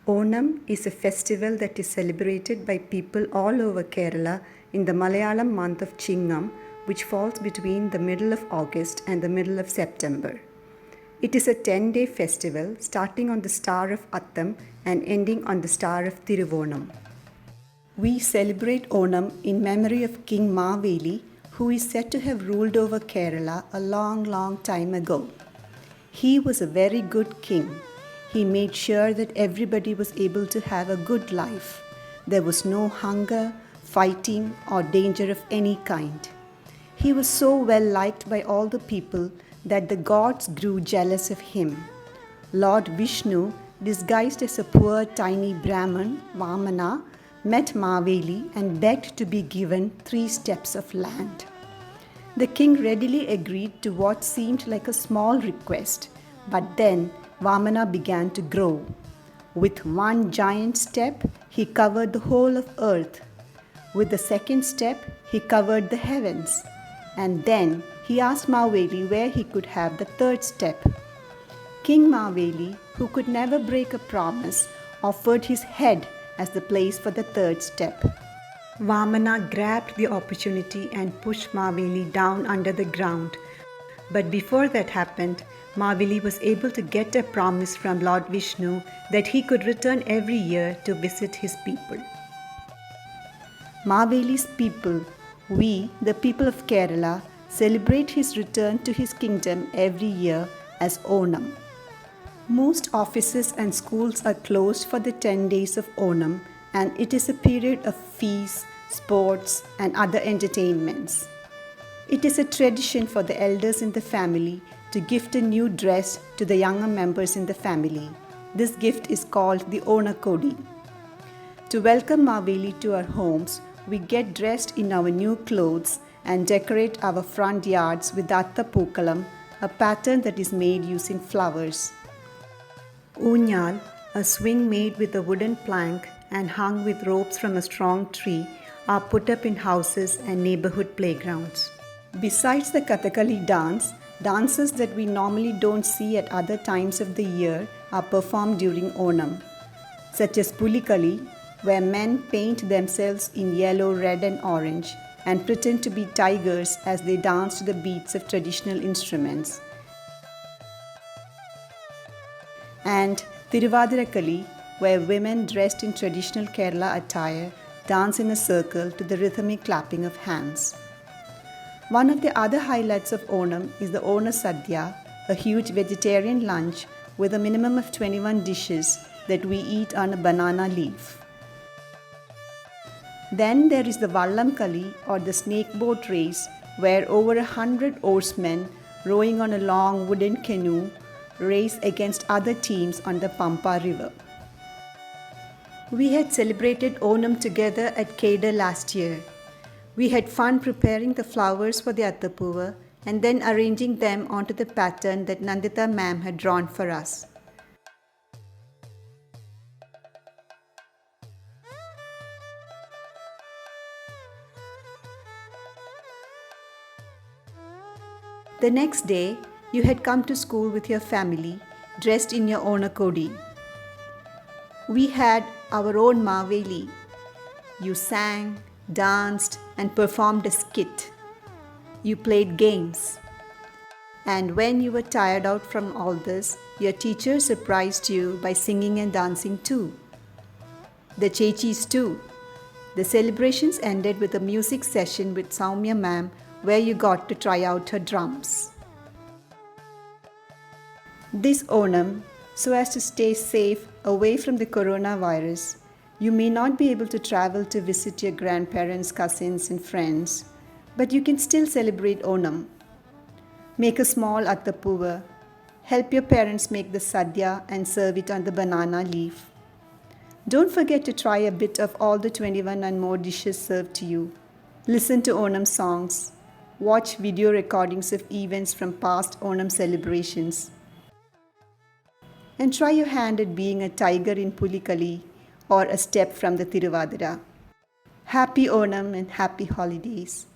Onam is a festival that is celebrated by people all over Kerala in the Malayalam month of Chingam, which falls between the middle of August and the middle of September. It is a 10-day festival starting on the star of Attam and ending on the star of Thiruvonam. We celebrate Onam in memory of King Maveli, who is said to have ruled over Kerala a long, long time ago. He was a very good king. He made sure that everybody was able to have a good life. There was no hunger, fighting, or danger of any kind. He was so well liked by all the people that the gods grew jealous of him. Lord Vishnu, disguised as a poor tiny Brahman, Vamana, met Maveli and begged to be given 3 steps of land. The king readily agreed to what seemed like a small request, but then Vamana began to grow. With 1 giant step, he covered the whole of earth. With the 2nd step, he covered the heavens. And then he asked Maveli where he could have the 3rd step. King Maveli, who could never break a promise, offered his head as the place for the 3rd step. Vamana grabbed the opportunity and pushed Maveli down under the ground. But before that happened, Maveli was able to get a promise from Lord Vishnu that he could return every year to visit his people. Maveli's people, we, the people of Kerala, celebrate his return to his kingdom every year as Onam. Most offices and schools are closed for the 10 days of Onam, and it is a period of feasts, sports, and other entertainments. It is a tradition for the elders in the family to gift a new dress to the younger members in the family. This gift is called the Onakodi. To welcome Maveli to our homes, we get dressed in our new clothes and decorate our front yards with Atta Pookalam, a pattern that is made using flowers. Unyal, a swing made with a wooden plank and hung with ropes from a strong tree, are put up in houses and neighborhood playgrounds. Besides the Kathakali dance, dances that we normally don't see at other times of the year are performed during Onam, such as Pulikali, where men paint themselves in yellow, red and orange and pretend to be tigers as they dance to the beats of traditional instruments, and Thiruvathirakkali, where women dressed in traditional Kerala attire dance in a circle to the rhythmic clapping of hands. One of the other highlights of Onam is the Ona Sadhya, a huge vegetarian lunch with a minimum of 21 dishes that we eat on a banana leaf. Then there is the Vallam Kali, or the snake boat race, where over 100 oarsmen rowing on a long wooden canoe race against other teams on the Pampa River. We had celebrated Onam together at CADRRE last year. We had fun preparing the flowers for the Attapuva and then arranging them onto the pattern that Nandita ma'am had drawn for us. The next day, you had come to school with your family, dressed in your Onakodi. We had our own Maveli. You sang, danced, and performed a skit. You played games. And when you were tired out from all this, your teacher surprised you by singing and dancing too. The Chechis too. The celebrations ended with a music session with Soumya ma'am, where you got to try out her drums. This Onam, so as to stay safe away from the coronavirus, you may not be able to travel to visit your grandparents, cousins, and friends, but you can still celebrate Onam. Make a small Attapuva, help your parents make the sadhya and serve it on the banana leaf. Don't forget to try a bit of all the 21 and more dishes served to you. Listen to Onam songs. Watch video recordings of events from past Onam celebrations. And try your hand at being a tiger in Pulikali or a step from the Thiruvathira. Happy Onam and happy holidays.